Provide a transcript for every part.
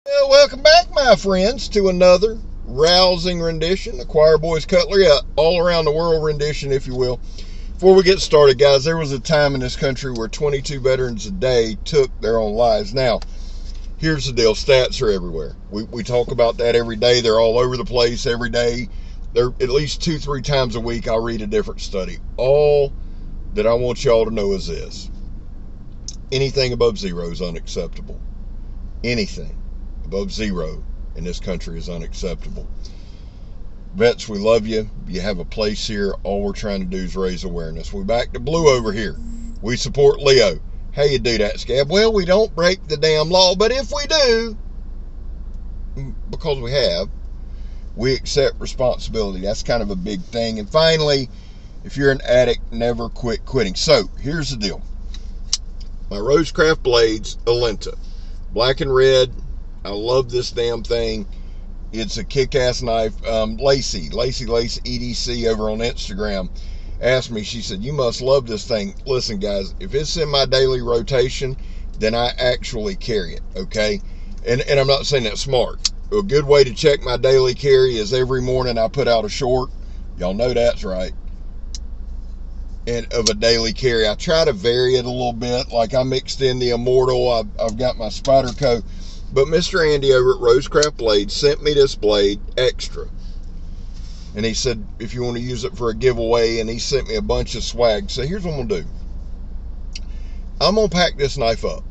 Well, welcome back, my friends, to another rousing rendition, a Choir Boys Cutlery, all around the world rendition, if you will. Before we get started, guys, there was a time in this country where 22 veterans a day took their own lives. Now, here's the deal: stats are everywhere. We talk about that every day. They're all over the place every day. They're at least 2-3 times a week. I'll read a different study. All that I want y'all to know is this: anything above zero is unacceptable. Anything above zero in this country is unacceptable. Vets, we love you. You have a place here. All we're trying to do is raise awareness. We're back to blue over here. We support Leo. How you do that, Scab? Well, we don't break the damn law, but if we do, because we have, we accept responsibility. That's kind of a big thing. And finally, if you're an addict, never quit quitting. So, here's the deal. My Rosecraft blades, Electro. Black and red. I love this damn thing. It's a kick-ass knife. Lacey EDC over on Instagram asked me, she said, you must love this thing. Listen, guys, if it's in my daily rotation, then I actually carry it, okay? And I'm not saying that's smart. A good way to check my daily carry is every morning I put out a short. Y'all know that's right. And of a daily carry. I try to vary it a little bit. Like I mixed in the Immortal. I've got my Spyderco. But Mr. Andy over at Rosecraft Blades sent me this blade extra. And he said, if you want to use it for a giveaway, and he sent me a bunch of swag. So here's what I'm going to do. I'm going to pack this knife up.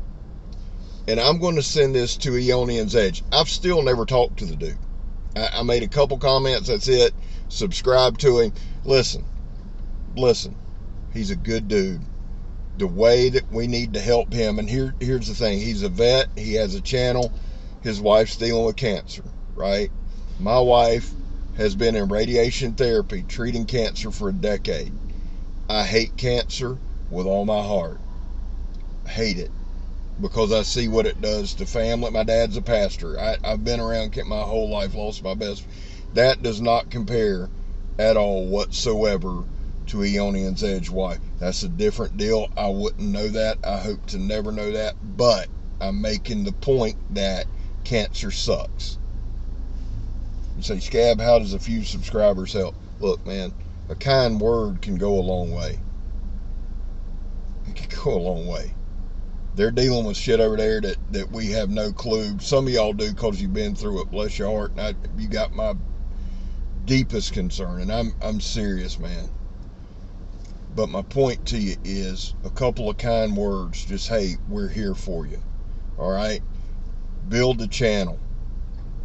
And I'm going to send this to Eonion's Edge. I've still never talked to the dude. I made a couple comments, that's it. Subscribe to him. Listen. He's a good dude. The way that we need to help him, and here's the thing, he's a vet, he has a channel, his wife's dealing with cancer, right? My wife has been in radiation therapy treating cancer for a decade. I hate cancer with all my heart. I hate it because I see what it does to family. My dad's a pastor. I've been around my whole life, lost my best. That does not compare at all whatsoever to Eonion's Edge wife. That's a different deal. I wouldn't know that. I hope to never know that. But I'm making the point that cancer sucks. You say, Scab, how does a few subscribers help? Look, man, a kind word can go a long way. It can go a long way. They're dealing with shit over there that we have no clue. Some of y'all do because you've been through it. Bless your heart. And you got my deepest concern. And I'm serious, man. But my point to you is a couple of kind words. Just, hey, we're here for you. All right? Build the channel.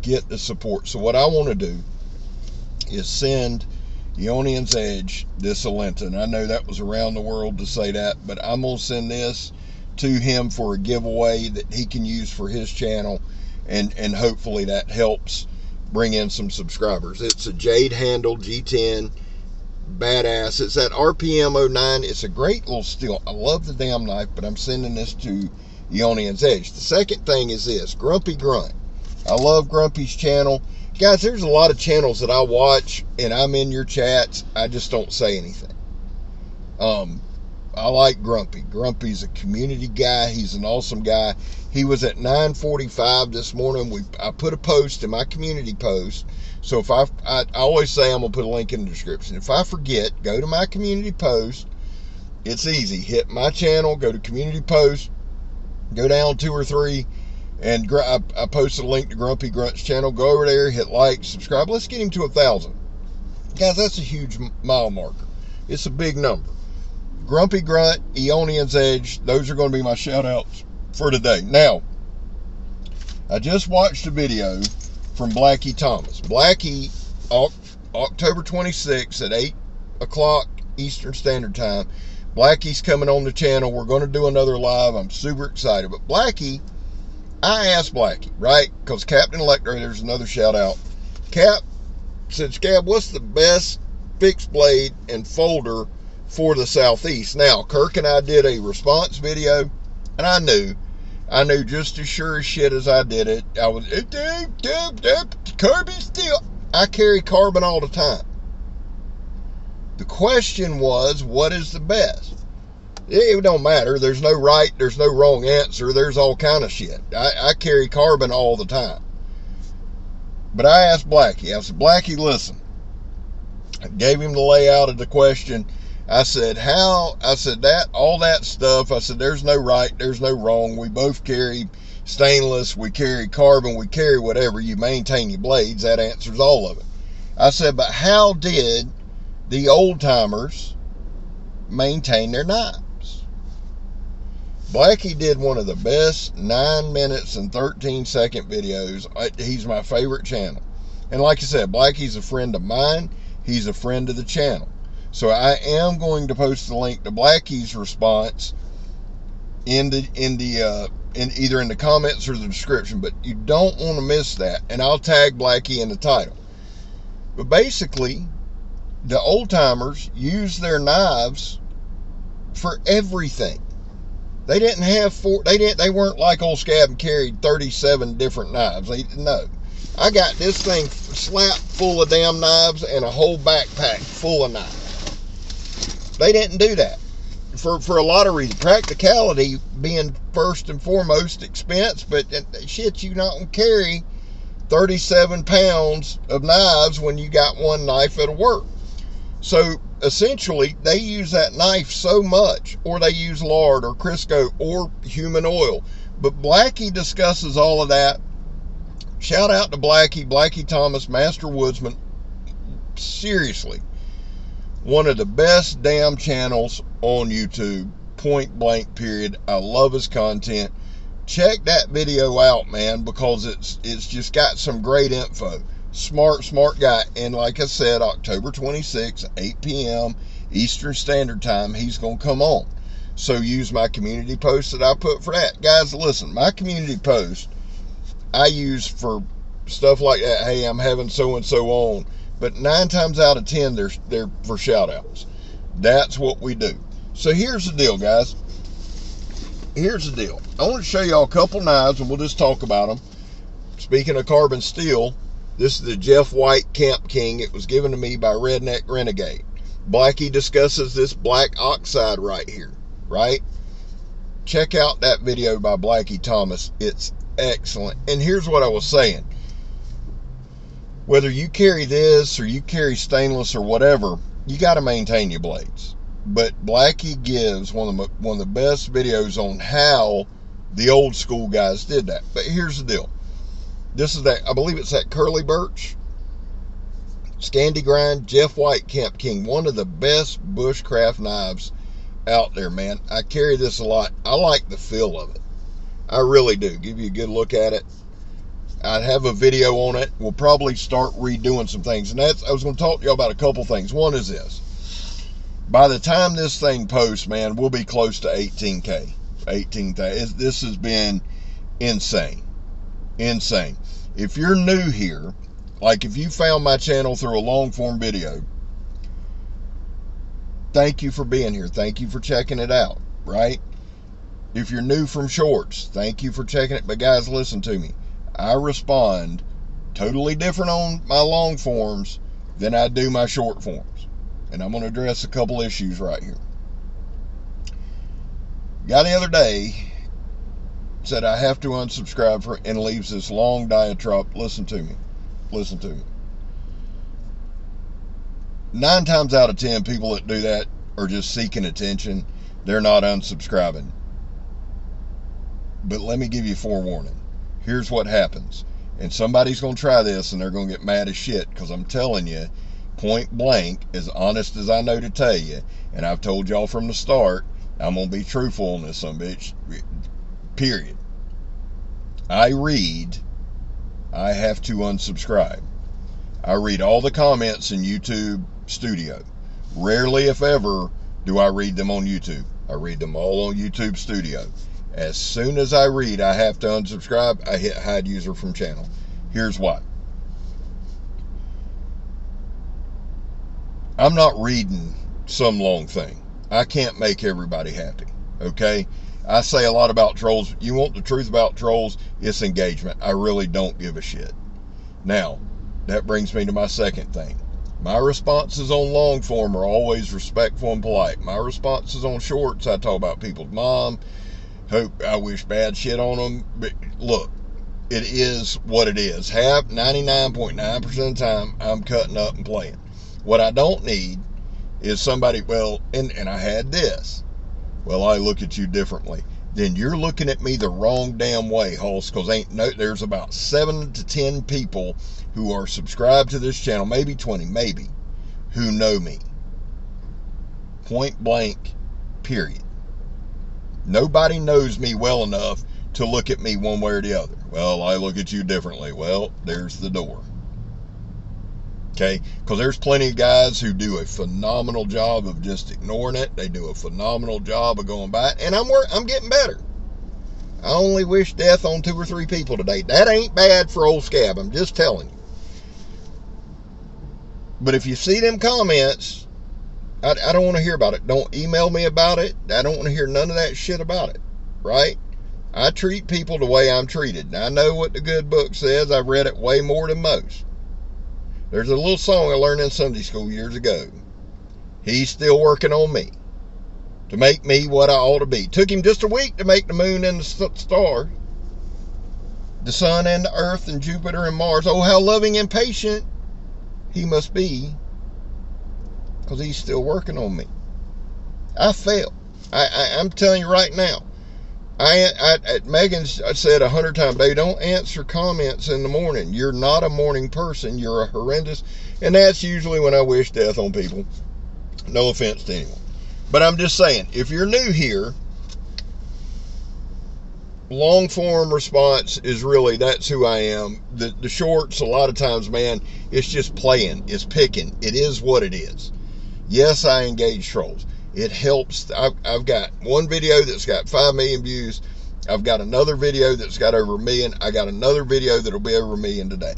Get the support. So what I want to do is send Eonion's Edge this Electro. And I know that was around the world to say that, but I'm going to send this to him for a giveaway that he can use for his channel. And hopefully that helps bring in some subscribers. It's a jade handle G10. Badass. It's that RPM 09. It's a great little steel. I love the damn knife, but I'm sending this to Eonion's Edge. The second thing is this, Grumpy Grunt. I love Grumpy's channel. Guys, there's a lot of channels that I watch, and I'm in your chats. I just don't say anything. I like Grumpy. Grumpy's a community guy. He's an awesome guy. He was at 9:45 this morning. I put a post in my community post. So if I always say I'm going to put a link in the description. If I forget, go to my community post. It's easy. Hit my channel, go to community post, go down 2 or 3, and I posted a link to Grumpy Grunt's channel. Go over there, hit like, subscribe. Let's get him to 1,000. Guys, that's a huge mile marker. It's a big number. Grumpy Grunt, Eonion's Edge, those are going to be my shout outs for today. Now, I just watched a video from Blackie Thomas. Blackie, October 26th at 8 o'clock Eastern Standard Time. Blackie's coming on the channel. We're going to do another live. I'm super excited. But Blackie, I asked Blackie, right? Because Captain Electro, there's another shout out. Cap said, Scab, what's the best fixed blade and folder for the Southeast? Now, Kirk and I did a response video, and I knew just as sure as shit as I did it. I was, Kirby steel. I carry carbon all the time. The question was, what is the best? It don't matter. There's no right, there's no wrong answer. There's all kind of shit. I carry carbon all the time. But I asked Blackie, I said, Blackie, listen. I gave him the layout of the question. I said, that, all that stuff, I said, there's no right, there's no wrong. We both carry stainless, we carry carbon, we carry whatever. You maintain your blades. That answers all of it. I said, but how did the old timers maintain their knives? Blackie did one of the best 9 minutes and 13-second videos. He's my favorite channel. And like I said, Blackie's a friend of mine. He's a friend of the channel. So I am going to post the link to Blackie's response in either in the comments or the description, but you don't want to miss that. And I'll tag Blackie in the title. But basically, the old timers used their knives for everything. They didn't have they weren't like old Scab and carried 37 different knives. No. I got this thing slapped full of damn knives and a whole backpack full of knives. They didn't do that for a lot of reasons. Practicality being first and foremost, expense, but shit, you not gonna carry 37 pounds of knives when you got one knife that'll work. So essentially, they use that knife so much, or they use lard or Crisco or human oil. But Blackie discusses all of that. Shout out to Blackie Thomas, Master Woodsman. Seriously, one of the best damn channels on YouTube, point blank period. I love his content. Check that video out, man, because it's just got some great info. Smart guy. And like I said, October 26th, 8 p.m. Eastern Standard Time, he's going to come on. So use my community post that I put for that. Guys, listen, my community post I use for stuff like that. Hey, I'm having so-and-so on. But 9 times out of 10, they're for shout-outs. That's what we do. So here's the deal, guys. Here's the deal. I want to show y'all a couple knives, and we'll just talk about them. Speaking of carbon steel, this is the Jeff White Camp King. It was given to me by Redneck Renegade. Blackie discusses this black oxide right here, right? Check out that video by Blackie Thomas. It's excellent. And here's what I was saying. Whether you carry this or you carry stainless or whatever, you got to maintain your blades. But Blackie gives one of the best videos on how the old school guys did that. But here's the deal. This is that, I believe it's that Curly Birch Scandi Grind Jeff White Camp King. One of the best bushcraft knives out there, man. I carry this a lot. I like the feel of it. I really do. Give you a good look at it. I'd have a video on it. We'll probably start redoing some things. And I was going to talk to you about a couple things. One is this. By the time this thing posts, man, we'll be close to 18K. 18K. This has been insane. Insane. If you're new here, like if you found my channel through a long form video, thank you for being here. Thank you for checking it out, right? If you're new from shorts, thank you for checking it. But guys, listen to me. I respond totally different on my long forms than I do my short forms. And I'm going to address a couple issues right here. Guy the other day said I have to unsubscribe and leaves this long diatribe. Listen to me. Listen to me. 9 times out of 10, people that do that are just seeking attention. They're not unsubscribing. But let me give you forewarning. Here's what happens. And somebody's going to try this and they're going to get mad as shit, because I'm telling you, point blank, as honest as I know to tell you, and I've told y'all from the start, I'm going to be truthful on this son bitch. Period. I have to unsubscribe. I read all the comments in YouTube Studio. Rarely, if ever, do I read them on YouTube. I read them all on YouTube Studio. As soon as I read I have to unsubscribe, I hit hide user from channel. Here's why. I'm not reading some long thing. I can't make everybody happy, okay? I say a lot about trolls. You want the truth about trolls? It's engagement. I really don't give a shit. Now, that brings me to my second thing. My responses on long form are always respectful and polite. My responses on shorts, I talk about people's mom, hope, I wish bad shit on them. But look, it is what it is. 99.9% of the time, I'm cutting up and playing. What I don't need is somebody, well, and I had this. Well, I look at you differently. Then you're looking at me the wrong damn way, Hulse, because there's about 7 to 10 people who are subscribed to this channel, maybe 20, maybe, who know me. Point blank, period. Nobody knows me well enough to look at me one way or the other. Well, I look at you differently. Well, there's the door. Okay? Because there's plenty of guys who do a phenomenal job of just ignoring it. They do a phenomenal job of going by it. And I'm getting better. I only wish death on 2 or 3 people today. That ain't bad for old Scab. I'm just telling you. But if you see them comments, I don't want to hear about it. Don't email me about it. I don't want to hear none of that shit about it. Right? I treat people the way I'm treated. And I know what the good book says. I've read it way more than most. There's a little song I learned in Sunday school years ago. He's still working on me to make me what I ought to be. Took him just a week to make the moon and the stars, the sun and the earth and Jupiter and Mars. Oh, how loving and patient he must be, because he's still working on me. I failed. I'm telling you right now. Megan said 100 times, baby, don't answer comments in the morning. You're not a morning person. You're a horrendous. And that's usually when I wish death on people. No offense to anyone. But I'm just saying, if you're new here, long form response is really, that's who I am. The shorts, a lot of times, man, it's just playing. It's picking. It is what it is. Yes, I engage trolls. It helps. I've got one video that's got 5 million views. I've got another video that's got over 1 million. I got another video that'll be over 1 million today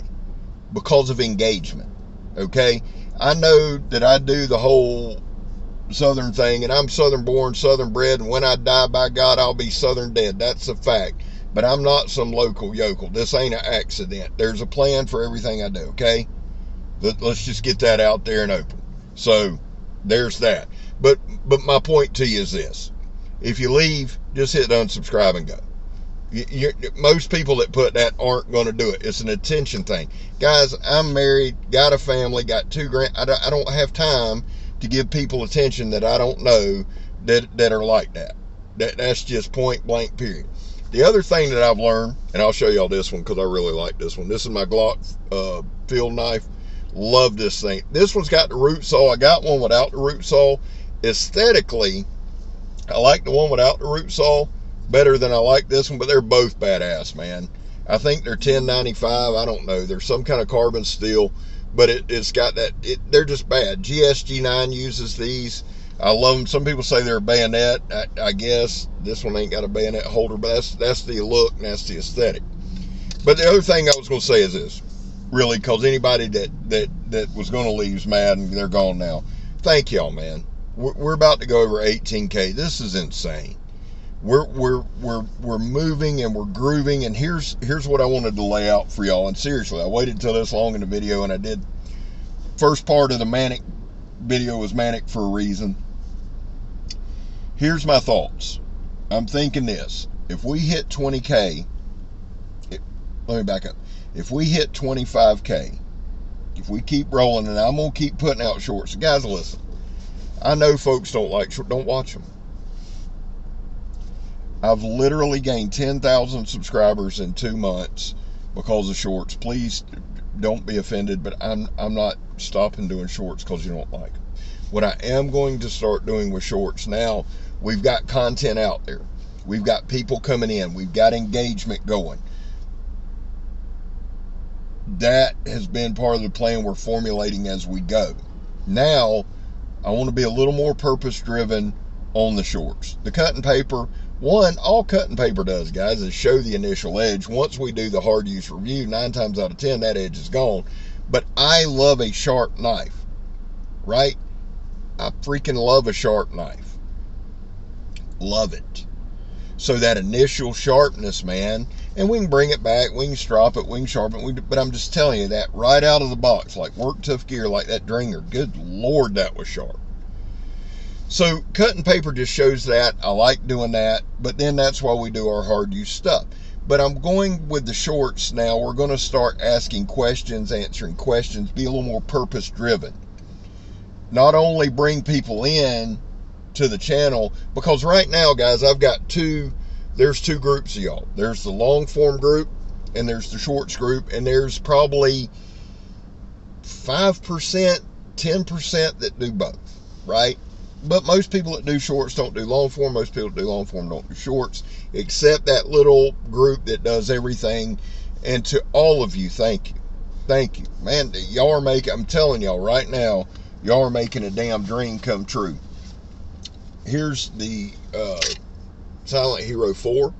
because of engagement. Okay? I know that I do the whole Southern thing, and I'm Southern born, Southern bred, and when I die, by God, I'll be Southern dead. That's a fact. But I'm not some local yokel. This ain't an accident. There's a plan for everything I do, okay? Let's just get that out there and open. So, there's that. But my point to you is this. If you leave, just hit unsubscribe and go. Most people that put that aren't going to do it. It's an attention thing. Guys, I'm married, got a family, got 2 grand. I don't have time to give people attention that I don't know that are like that. That's just point blank, period. The other thing that I've learned, and I'll show y'all this one because I really like this one. This is my Glock field knife. Love this thing. This one's got the root saw. I got one without the root saw. Aesthetically, I like the one without the root saw better than I like this one, but they're both badass, man. I think they're $10.95. I don't know. There's some kind of carbon steel, but it's got that. They're just bad. GSG9 uses these. I love them. Some people say they're a bayonet. I guess this one ain't got a bayonet holder, but that's the look and that's the aesthetic. But the other thing I was going to say is this, really, because anybody that was going to leave is mad and they're gone now. Thank y'all, man. We're about to go over 18K. This is insane. We're moving and we're grooving, and here's what I wanted to lay out for y'all. And seriously, I waited till this long in the video, and I did. First part of the manic video was manic for a reason. Here's my thoughts. I'm thinking this. If we hit 20K, let me back up. If we hit 25K, if we keep rolling, and I'm going to keep putting out shorts. Guys, listen. I know folks don't like shorts. Don't watch them. I've literally gained 10,000 subscribers in 2 months because of shorts. Please don't be offended, but I'm not stopping doing shorts because you don't like them. What I am going to start doing with shorts now, we've got content out there. We've got people coming in. We've got engagement going. That has been part of the plan we're formulating as we go. Now, I want to be a little more purpose-driven on the shorts. The cut and paper, all cut and paper does, guys, is show the initial edge. Once we do the hard use review, 9 times out of 10, that edge is gone. But I love a sharp knife, right? I freaking love a sharp knife. Love it. So that initial sharpness, man, and we can bring it back, we can strop it, we can sharpen it, but I'm just telling you that right out of the box, like work tough gear, like that Dringer, good Lord, that was sharp. So cutting paper just shows that. I like doing that, but then that's why we do our hard use stuff. But I'm going with the shorts now. We're going to start asking questions, answering questions, be a little more purpose driven. Not only bring people in to the channel, because right now, guys, I've got there's two groups of y'all. There's the long form group and there's the shorts group, and there's probably 5%, 10% that do both, right? But most people that do shorts don't do long form. Most people that do long form don't do shorts, except that little group that does everything. And to all of you, thank you. Thank you. Man, y'all are making, I'm telling y'all right now, y'all are making a damn dream come true. Here's the Silent Hero 4.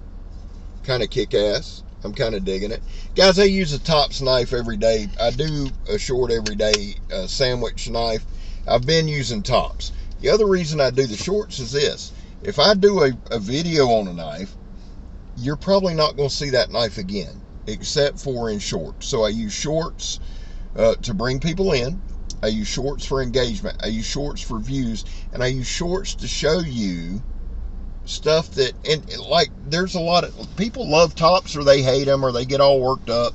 Kind of kick-ass. I'm kind of digging it. Guys, I use a Tops knife every day. I do a short every day sandwich knife. I've been using Tops. The other reason I do the shorts is this. If I do a video on a knife, you're probably not going to see that knife again, except for in shorts. So I use shorts to bring people in. I use shorts for engagement. I use shorts for views. And I use shorts to show you stuff that, and like, there's a lot of, people love Tops or they hate them or they get all worked up.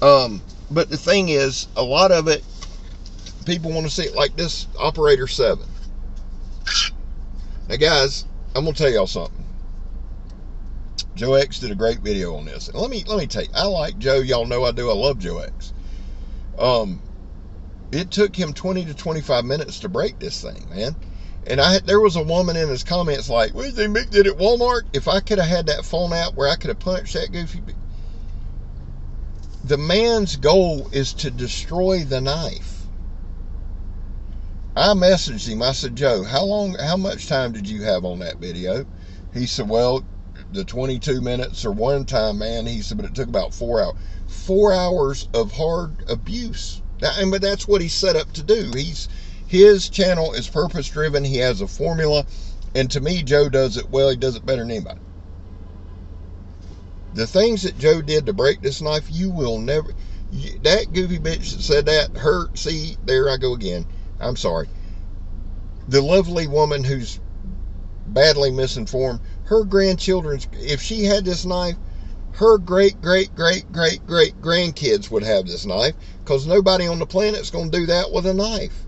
But the thing is, a lot of it, people want to see it, like this Operator 7. Now, guys, I'm going to tell y'all something. Joe X did a great video on this. And let me tell you, I like Joe. Y'all know I do. I love Joe X. It took him 20 to 25 minutes to break this thing, man. And there was a woman in his comments like, "What, they make that at Walmart?" If I could have had that phone out where I could have punched that goofy. The man's goal is to destroy the knife. I messaged him. I said, "Joe, how much time did you have on that video?" He said, "Well, the 22 minutes or one time, man." He said, "But it took about 4 hours." 4 hours of hard abuse. But that's what he's set up to do. His channel is purpose driven. He has a formula. And to me, Joe does it well. He does it better than anybody. The things that Joe did to break this knife, you will never... That goofy bitch that said that, see, there I go again. I'm sorry. The lovely woman who's badly misinformed, her grandchildren's, if she had this knife, her great-great-great-great-great-grandkids would have this knife, because nobody on the planet's going to do that with a knife.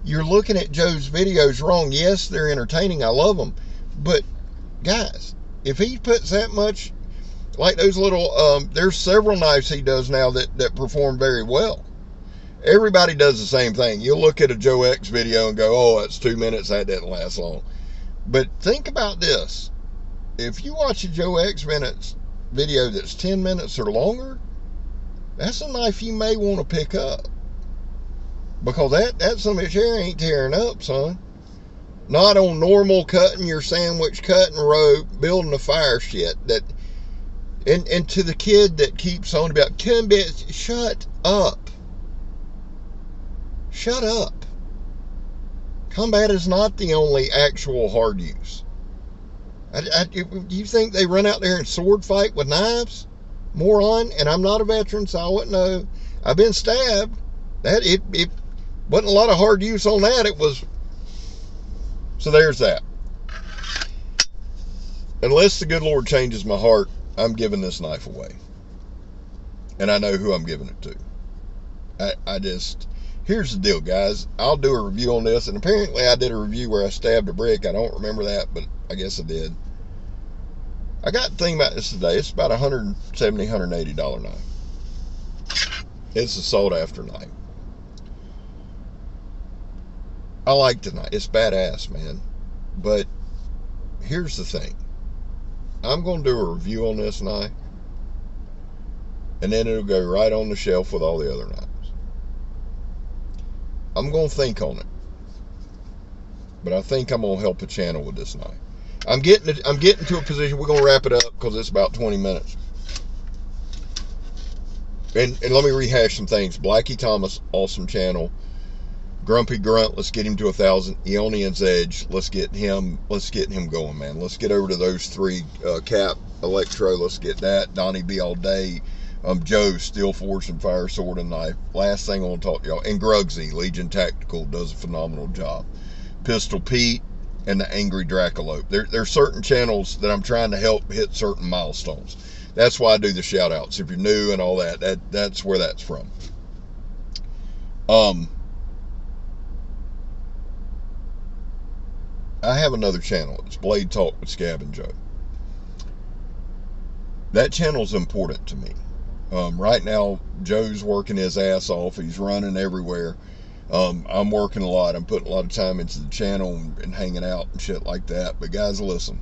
You're looking at Joe's videos wrong. Yes, they're entertaining. I love them. But, guys, if he puts that much, like those little, there's several knives he does now that perform very well. Everybody does the same thing. You'll look at a Joe X video and go, "Oh, that's 2 minutes. That didn't last long." But think about this. If you watch a Joe X video that's 10 minutes or longer, that's a knife you may want to pick up. Because that some of its hair ain't tearing up, son. Not on normal cutting your sandwich, cutting rope, building a fire shit. And to the kid that keeps on about, "Combat," shut up. Shut up. Combat is not the only actual hard use. Do you think they run out there and sword fight with knives? Moron. And I'm not a veteran, so I wouldn't know. I've been stabbed. It wasn't a lot of hard use on that. It was. So there's that. Unless the good Lord changes my heart, I'm giving this knife away. And I know who I'm giving it to. Here's the deal, guys. I'll do a review on this, and apparently I did a review where I stabbed a brick. I don't remember that, but I guess I did. I got to think about this today. It's about $170, $180 knife. It's a sought after knife. I like the knife. It's badass, man. But here's the thing. I'm going to do a review on this knife, and then it'll go right on the shelf with all the other knives. I'm going to think on it. But I think I'm going to help the channel with this knife. I'm getting to a position, we're going to wrap it up because it's about 20 minutes. And let me rehash some things. Blackie Thomas, awesome channel. Grumpy Grunt, let's get him to 1,000. Eonion's Edge, let's get him going, man. Let's get over to those three. Cap, Electro, let's get that. Donnie B all day. Joe, Steel Force and Fire Sword and Knife. Last thing I want to talk to y'all. And Grugsy, Legion Tactical, does a phenomenal job. Pistol Pete and the Angry Dracolope. There's certain channels that I'm trying to help hit certain milestones. That's why I do the shout outs. If you're new and all that's where that's from. I have another channel. It's Blade Talk with Scab and Joe. That channel's important to me. Right now, Joe's working his ass off. He's running everywhere. I'm working a lot. I'm putting a lot of time into the channel and hanging out and shit like that. But guys, listen.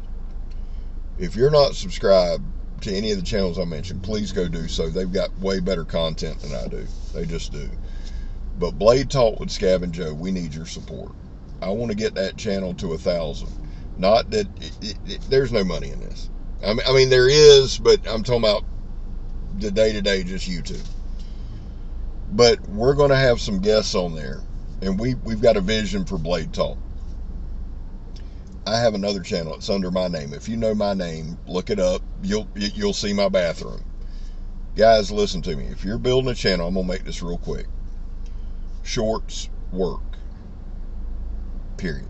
If you're not subscribed to any of the channels I mentioned, please go do so. They've got way better content than I do. They just do. But Blade Talk with Scab and Joe, we need your support. I want to get that channel to 1,000. Not that there's no money in this. I mean there is, but I'm talking about the day-to-day, just YouTube. But we're going to have some guests on there, and we've got a vision for Blade Talk. I have another channel. It's under my name. If you know my name, look it up. You'll see my bathroom. Guys, listen to me. If you're building a channel, I'm going to make this real quick. Shorts work. Period.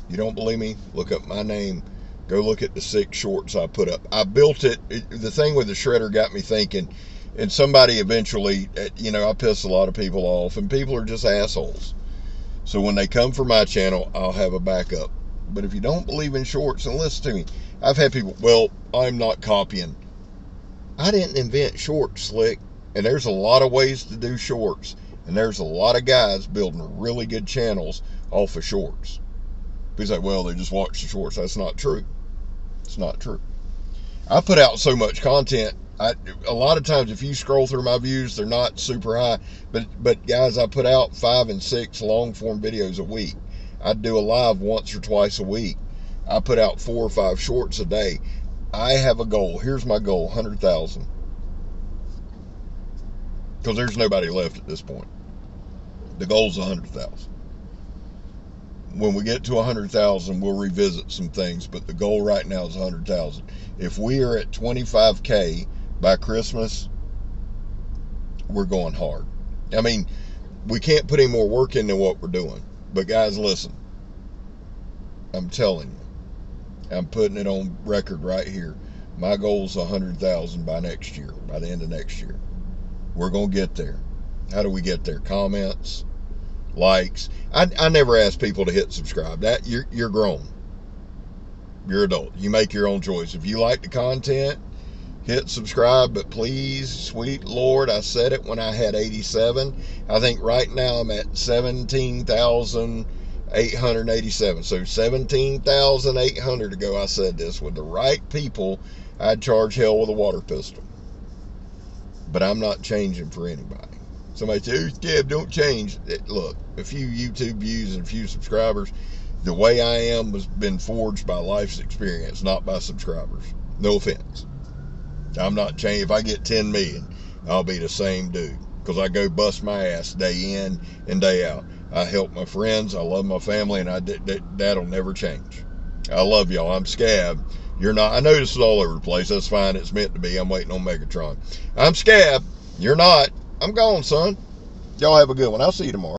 You don't believe me? Look up my name. Go look at the 6 shorts I put up. I built it. The thing with the shredder got me thinking, and somebody eventually, I piss a lot of people off, and people are just assholes. So when they come for my channel, I'll have a backup. But if you don't believe in shorts, and listen to me, I've had people, well, I'm not copying. I didn't invent shorts, Slick. And there's a lot of ways to do shorts. And there's a lot of guys building really good channels off of shorts. People say, well, they just watch the shorts. That's not true. It's not true. I put out so much content. A lot of times, if you scroll through my views, they're not super high. But guys, I put out 5 and 6 long form videos a week. I do a live once or twice a week. I put out 4 or 5 shorts a day. I have a goal. Here's my goal: 100,000. Because there's nobody left at this point. The goal's 100,000. When we get to 100,000, we'll revisit some things, but the goal right now is 100,000. If we are at 25K by Christmas, we're going hard. I mean, we can't put any more work into what we're doing. But guys, listen. I'm telling you. I'm putting it on record right here. My goal is 100,000 by next year, by the end of next year. We're going to get there. How do we get there? Comments, likes. I never ask people to hit subscribe. That you're grown. You're adult. You make your own choice. If you like the content, hit subscribe. But please, sweet Lord, I said it when I had 87. I think right now I'm at 17,887. So 17,800 ago I said this. With the right people, I'd charge hell with a water pistol. But I'm not changing for anybody. Somebody says, Scab, don't change. Look, a few YouTube views and a few subscribers. The way I am has been forged by life's experience, not by subscribers. No offense. I'm not changing. If I get 10 million, I'll be the same dude. Because I go bust my ass day in and day out. I help my friends. I love my family. And that'll never change. I love y'all. I'm Scab. You're not. I know this is all over the place. That's fine. It's meant to be. I'm waiting on Megatron. I'm Scab. You're not. I'm gone, son. Y'all have a good one. I'll see you tomorrow.